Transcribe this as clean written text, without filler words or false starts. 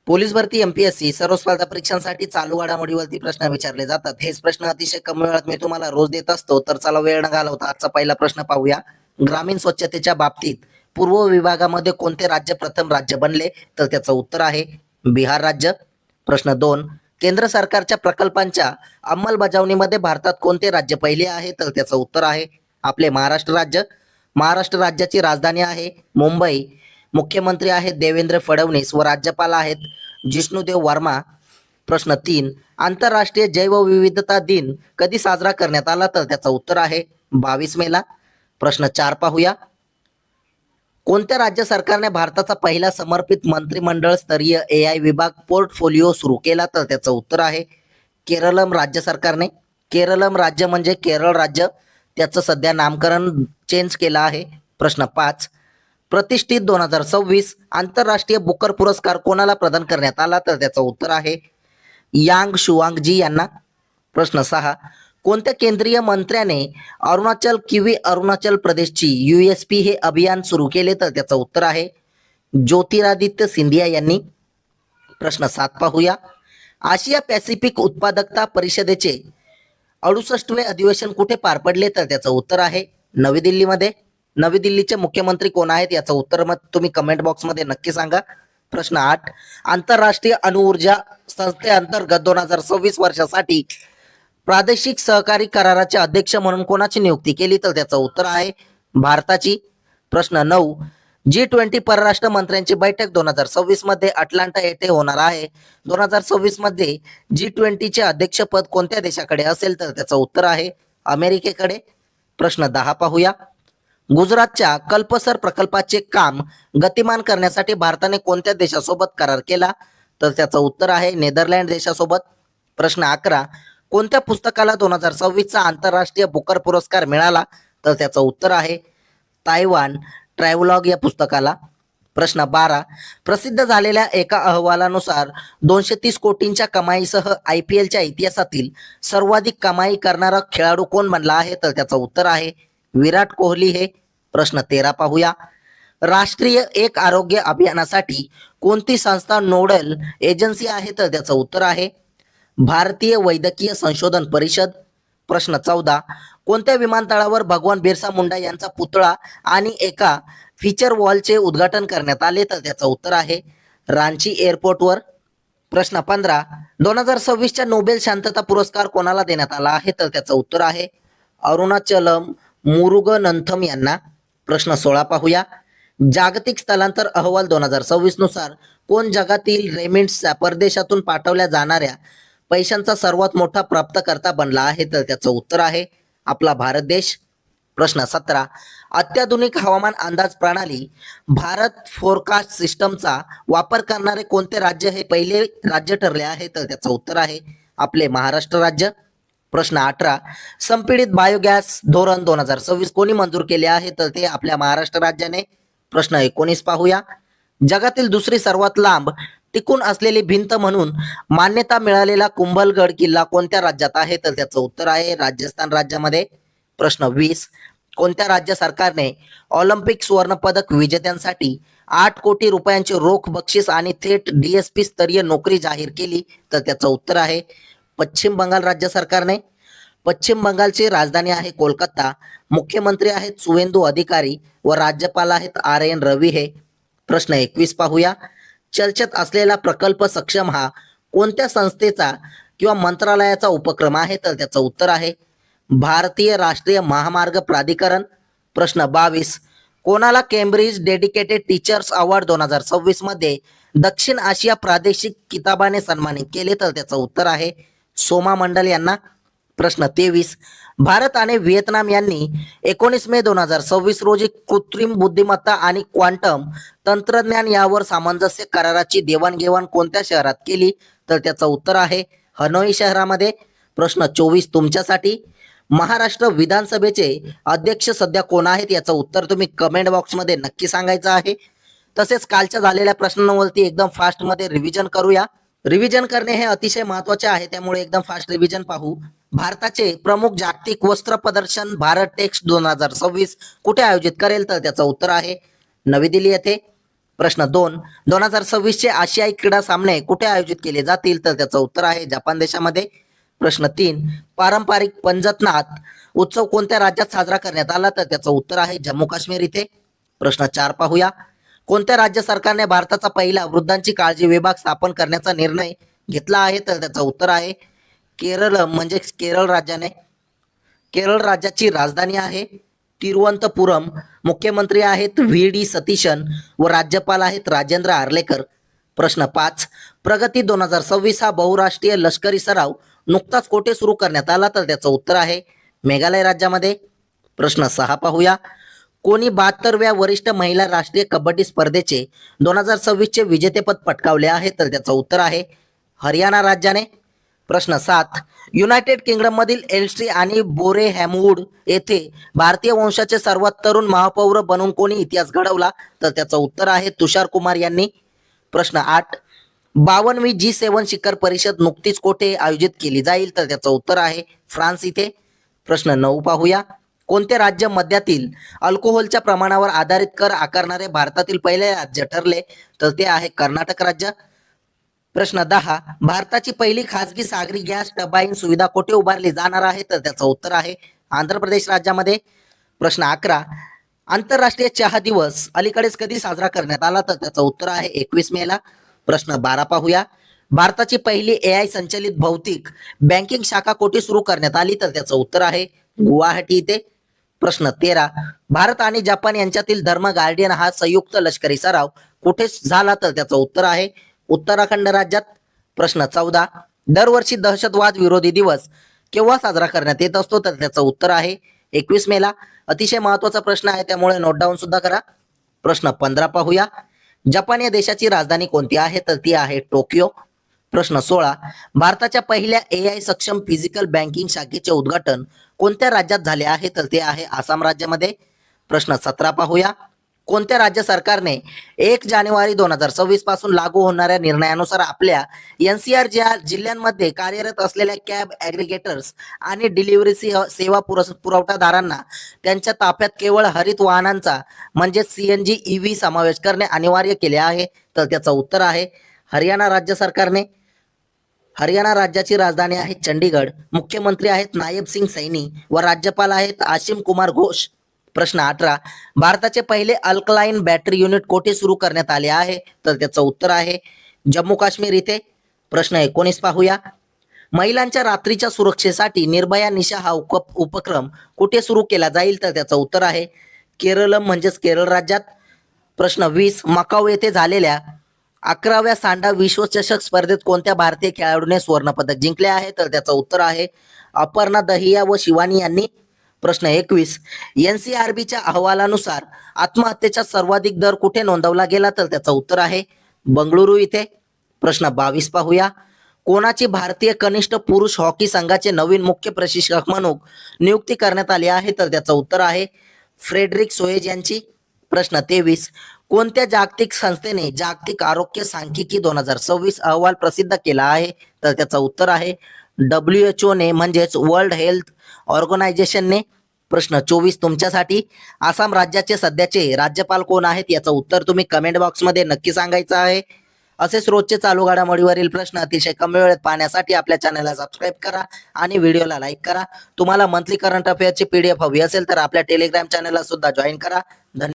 Police भरती MPSC सर्व स्पर्धा परीक्षांसाठी चालू घडामोडीवरती प्रश्न विचारले जातात. हेच प्रश्न अतिशय कमी वेळात मी तुम्हाला रोज देत असतो. तर चला वेळ न घालवता आजचा पहिला प्रश्न पाहूया. ग्रामीण स्वच्छतेच्या बाबतीत पूर्व विभागामध्ये कोणते राज्य प्रथम राज्य बनले? तर त्याचं उत्तर आहे बिहार राज्य. प्रश्न 2, केंद्र सरकारच्या प्रकल्पांच्या अंमलबजावणीमध्ये भारतात कोणते राज्य पहिले आहे? तर त्याचं उत्तर आहे आपले महाराष्ट्र राज्य. महाराष्ट्र राज्याची राजधानी आहे मुंबई. मुख्यमंत्री आहेत देवेंद्र फडणवीस व राज्यपाल आहेत जिष्णुदेव वर्मा. प्रश्न 3, आंतरराष्ट्रीय जैवविविधता दिन कधी साजरा करण्यात आला? तर त्याचं उत्तर आहे 22 मेला. प्रश्न 4 पाहूया. कोणत्या राज्य सरकारने भारताचा पहिला समर्पित मंत्रिमंडळ स्तरीय AI विभाग पोर्टफोलिओ सुरू केला? तर त्याचं उत्तर आहे केरळम राज्य सरकारने. केरळम राज्य म्हणजे केरळ राज्य, त्याचं सध्या नामकरण चेंज केलं आहे. प्रश्न 5, प्रतिष्ठित 2026 आंतरराष्ट्रीय बुकर पुरस्कार कोणाला प्रदान करण्यात आला? तर त्याचं उत्तर आहे यांग शुआंगजी यांना. प्रश्न 6, कोणत्या केंद्रीय मंत्र्याने अरुणाचल प्रदेशची USP हे अभियान सुरू केले? तर त्याचं उत्तर आहे ज्योतिरादित्य सिंधिया यांनी. प्रश्न 7 पाहूया. आशिया पॅसिफिक उत्पादकता परिषदेचे 68वे अधिवेशन कुठे पार पडले? तर त्याचं उत्तर आहे नवी दिल्लीमध्ये. नवी दिल्लीचे मुख्यमंत्री कोण आहेत? याचं उत्तर मग तुम्ही कमेंट बॉक्समध्ये नक्की सांगा. प्रश्न 8, आंतरराष्ट्रीय अणुऊर्जा संस्थेअंतर्गत 2026 वर्षासाठी प्रादेशिक सहकारी कराराचे अध्यक्ष म्हणून कोणाची नियुक्ती केली? तर त्याचं उत्तर आहे भारताची. प्रश्न 9, G20 परराष्ट्र मंत्र्यांची बैठक 2026 मध्ये अटलांटा येथे होणार आहे. 2026 मध्ये G20 चे अध्यक्षपद कोणत्या देशाकडे असेल? तर त्याचं उत्तर आहे अमेरिकेकडे. प्रश्न 10 पाहूया. गुजरातच्या कल्पसर प्रकल्पाचे काम गतिमान करण्यासाठी भारताने कोणत्या देशासोबत करार केला? तर त्याचं उत्तर आहे नेदरलँड देशासोबत. प्रश्न 11, कोणत्या पुस्तकाला 2026चा आंतरराष्ट्रीय बुकर पुरस्कार मिळाला? तर त्याचं उत्तर आहे तायवान ट्रॅव्हलॉग या पुस्तकाला. प्रश्न 12, प्रसिद्ध झालेल्या एका अहवालानुसार 230 कोटींच्या कमाईसह IPLच्या इतिहासातील सर्वाधिक कमाई करणारा खेळाडू कोण बनला आहे? तर त्याचं उत्तर आहे विराट कोहली हे. प्रश्न 13 पाहूया. राष्ट्रीय एक आरोग्य अभियानासाठी कोणती संस्था नोडल एजन्सी आहे? तर त्याचं उत्तर आहे भारतीय वैद्यकीय संशोधन परिषद. प्रश्न 14, कोणत्या विमानतळावर भगवान बिरसा मुंडा यांचा पुतळा आणि एका फीचर वॉलचे उद्घाटन करण्यात आले? तर त्याचं उत्तर आहे रांची एअरपोर्टवर. प्रश्न 15, 2026च्या नोबेल शांतता पुरस्कार कोणाला देण्यात आला आहे? तर त्याचं उत्तर आहे अरुणाचलम मुरुगनंथम यांना. प्रश्न 16 पाहूया. जागतिक स्थलांतर अहवाल 2026 नुसार कोण जगातील रेमिट्सच्या परदेशातून पाठवल्या जाणाऱ्या पैशांचा सर्वात मोठा प्राप्तकर्ता बनला आहे? तर त्याचं उत्तर आहे आपला भारत देश. प्रश्न 17, अत्याधुनिक हवामान अंदाज प्रणाली भारत फोरकास्ट सिस्टमचा वापर करणारे कोणते राज्य हे पहिले राज्य ठरले आहे? तर त्याचं उत्तर आहे आपले महाराष्ट्र राज्य. प्रश्न 18, संपीडित बायोगॅस धोरण 2026 कोणी मंजूर केले आहे? तर ते आपल्या महाराष्ट्र राज्याने. प्रश्न 19 पाहूया. जगातील दुसरी सर्वात लांब टिकून असलेली भिंत म्हणून मान्यता मिळालेला कुंभलगड किल्ला कोणत्या राज्यात आहे? तर त्याचं उत्तर आहे राजस्थान राज्यामध्ये. प्रश्न 20, कोणत्या राज्य सरकारने ऑलिम्पिक सुवर्ण पदक विजेत्यांसाठी 8 कोटी रुपयांची रोख बक्षीस आणि थेट DSP स्तरीय नोकरी जाहीर केली? तर त्याचं उत्तर आहे पश्चिम बंगाल राज्य सरकारने. पश्चिम बंगालची राजधानी आहे कोलकाता. मुख्यमंत्री आहेत सुवेंदू अधिकारी व राज्यपाल आहेत RN रवी हे. प्रश्न 21 पाहूया. चर्चेत असलेला प्रकल्प सक्षम हा कोणत्या संस्थेचा किंवा मंत्रालयाचा उपक्रम आहे? तर त्याचं उत्तर आहे भारतीय राष्ट्रीय महामार्ग प्राधिकरण. प्रश्न 22, कोणाला केम्ब्रिज डेडिकेटेड टीचर्स अवॉर्ड 2026 मध्ये दक्षिण आशिया प्रादेशिक किताबाने सन्मानित केले? तर त्याचं उत्तर आहे सोमा मंडल यांना. प्रश्न 23, भारत आणि व्हिएतनाम यांनी 19 मे 2026 रोजी कृत्रिम बुद्धिमत्ता आणि क्वांटम तंत्रज्ञान यावर सामंजस्य कराराची देवाणघेवाण कोणत्या शहरात केली? तर त्याचं उत्तर आहे हनोई शहरामध्ये. प्रश्न 24 तुमच्यासाठी. महाराष्ट्र विधानसभेचे अध्यक्ष सध्या कोण आहेत? याचं उत्तर तुम्ही कमेंट बॉक्समध्ये नक्की सांगायचं आहे. तसेच कालच्या झालेल्या प्रश्नांवरती एकदम फास्टमध्ये रिव्हिजन करूया. रिव्हिजन करणे हे अतिशय महत्त्वाचे आहे, त्यामुळे एकदम फास्ट रिव्हिजन पाहू. भारताचे प्रमुख जागतिक वस्त्र प्रदर्शन भारत टेक्स 2026 कुठे आयोजित करेल? तर त्याचं उत्तर आहे नवी दिल्ली येथे. प्रश्न 2, 2026चे आशियाई क्रीडा सामने कुठे आयोजित केले जातील? तर त्याचं उत्तर आहे जपान देशामध्ये. प्रश्न 3, पारंपरिक पंजतनाथ उत्सव कोणत्या राज्यात साजरा करण्यात आला? तर त्याचं उत्तर आहे जम्मू काश्मीर इथे. प्रश्न 4 पाहूया. कोणत्या राज्य सरकारने भारताचा पहिला वृद्धांची काळजी विभाग स्थापन करण्याचा निर्णय घेतला आहे? तर त्याचं उत्तर आहे केरळ, म्हणजे केरळ राज्याने. केरळ राज्याची राजधानी आहे तिरुवनंतपुरम. मुख्यमंत्री आहेत व्ही डी सतीशन व राज्यपाल आहेत राजेंद्र आर्लेकर. प्रश्न 5, प्रगती 2026 हा बहुराष्ट्रीय लष्करी सराव नुकताच कोठे सुरू करण्यात आला? तर त्याचं उत्तर आहे मेघालय राज्यामध्ये. प्रश्न 6 पाहूया. कोणी 72व्या वरिष्ठ महिला राष्ट्रीय कबड्डी स्पर्धेचे 2026चे विजेतेपद पटकावले आहे? तर त्याचं उत्तर आहे हरियाणा राज्याने. प्रश्न 7, युनायटेड किंगडममधील एल्स्ट्री आणि बोरे हॅमवूड येथे भारतीय वंशाचे सर्वात तरुण महापौर बनून कोणी इतिहास घडवला? तर त्याचं उत्तर आहे तुषार कुमार यांनी. प्रश्न 8, 52वी G7 शिखर परिषद नुकतीच कोठे आयोजित केली जाईल? तर त्याचं उत्तर आहे फ्रान्स इथे. प्रश्न 9 पाहूया. कोणते राज्य मद्यातील अल्कोहोलच्या प्रमाणावर आधारित कर आकारणारे भारतातील पहिले राज्य ठरले? तर ते आहे कर्नाटक राज्य. प्रश्न 10, भारताची पहिली खासगी सागरी गॅस टर्बाइन सुविधा कोठे उभारली जाणार आहे? तर त्याचं उत्तर आहे आंध्र प्रदेश राज्यामध्ये. प्रश्न 11, आंतरराष्ट्रीय चहा दिवस अलीकडेच कधी साजरा करण्यात आला? तर त्याचं उत्तर आहे 21 मेला. प्रश्न 12 पाहूया. भारताची पहिली AI संचलित भौतिक बँकिंग शाखा कोठे सुरू करण्यात आली? तर त्याचं उत्तर आहे गुवाहाटी इथे. प्रश्न 13, भारत आणि जपान यांच्यातील धर्म गार्डियन हा संयुक्त लष्करी सराव कुठे झाला? तर त्याचं उत्तर आहे उत्तराखंड राज्यात. प्रश्न 14, दरवर्षी दहशतवाद विरोधी दिवस केव्हा साजरा करण्यात येत असतो? तर त्याचं उत्तर आहे 21 मेला. अतिशय महत्वाचा प्रश्न आहे, त्यामुळे नोट डाऊन सुद्धा करा. प्रश्न 15 पाहूया. जपान या देशाची राजधानी कोणती आहे? तर ती आहे टोकियो. प्रश्न 16, भारताच्या पहिल्या AI सक्षम फिजिकल बँकिंग शाखेचे उद्घाटन कोणत्या राज्यात झाले आहे? तर ते आहे आसाम राज्यामध्ये. प्रश्न 17 पाहूया. कोणत्या राज्य सरकारने 1 जानेवारी 2026 पासून लागू होणाऱ्या निर्णयानुसार आपल्या NCR जिल्ह्यांमध्ये कार्यरत असलेल्या कॅब ॲग्रिगेटर्स आणि डिलिव्हरी सेवा पुरवठादारांना त्यांच्या ताफ्यात केवळ हरित वाहनांचा म्हणजे CNG EV समावेश करणे अनिवार्य केले आहे? तर त्याचं उत्तर आहे हरियाणा राज्य सरकारने. हरियाणा राज्याची राजधानी आहे चंडीगड. मुख्यमंत्री आहेत नायब सिंग सैनी व राज्यपाल आहेत आशिम कुमार घोष. प्रश्न 18, भारताचे पहिले अल्कलाइन बॅटरी युनिट कोठे सुरू करण्यात आले आहे? तर त्याचं उत्तर आहे जम्मू काश्मीर इथे. प्रश्न 19 पाहूया. महिलांच्या रात्रीच्या सुरक्षेसाठी निर्भया निशा हा उपक्रम कुठे सुरू केला जाईल? तर त्याचं उत्तर आहे केरळम, म्हणजेच केरळ राज्यात. प्रश्न 20, मकाऊ येथे झालेल्या 11व्या सांडा विश्वचषक स्पर्धेत कोणत्या भारतीय खेळाडूने सुवर्ण पदक जिंकले आहे? तर त्याचं उत्तर आहे अपर्णा दहिया व शिवानी यांनी. प्रश्न 21, NCRBच्या अहवालानुसार आत्महत्येचा सर्वाधिक दर कुठे नोंदवला गेला? तर त्याचं उत्तर आहे बंगळुरू इथे. प्रश्न 22 पाहूया. कोणाची भारतीय कनिष्ठ पुरुष हॉकी संघाचे नवीन मुख्य प्रशिक्षक म्हणून नियुक्ती करण्यात आली आहे? तर त्याचं उत्तर आहे फ्रेडरिक सोएज यांची. प्रश्न 23, कोणत्या जागतिक संस्थेने जागतिक आरोग्य सांख्यिकी 2026 अहवाल प्रसिद्ध केला आहे? तर त्याचं उत्तर आहे WHO ने, म्हणजेच वर्ल्ड हेल्थ ऑर्गनायझेशनने. प्रश्न 24 तुमच्यासाठी. आसाम राज्याचे सध्याचे राज्यपाल कोण आहेत? याचं उत्तर तुम्ही कमेंट बॉक्समध्ये नक्की सांगायचं आहे. असेच रोजचे चालू घडामोडीवरील प्रश्न अतिशय कमी वेळेत पाहण्यासाठी आपल्या चॅनलला सबस्क्राईब करा आणि व्हिडिओला लाईक करा. तुम्हाला मंथली करंट अफेअरची PDF हवी असेल तर आपल्या टेलिग्राम चॅनलला सुद्धा जॉईन करा. धन्यवाद.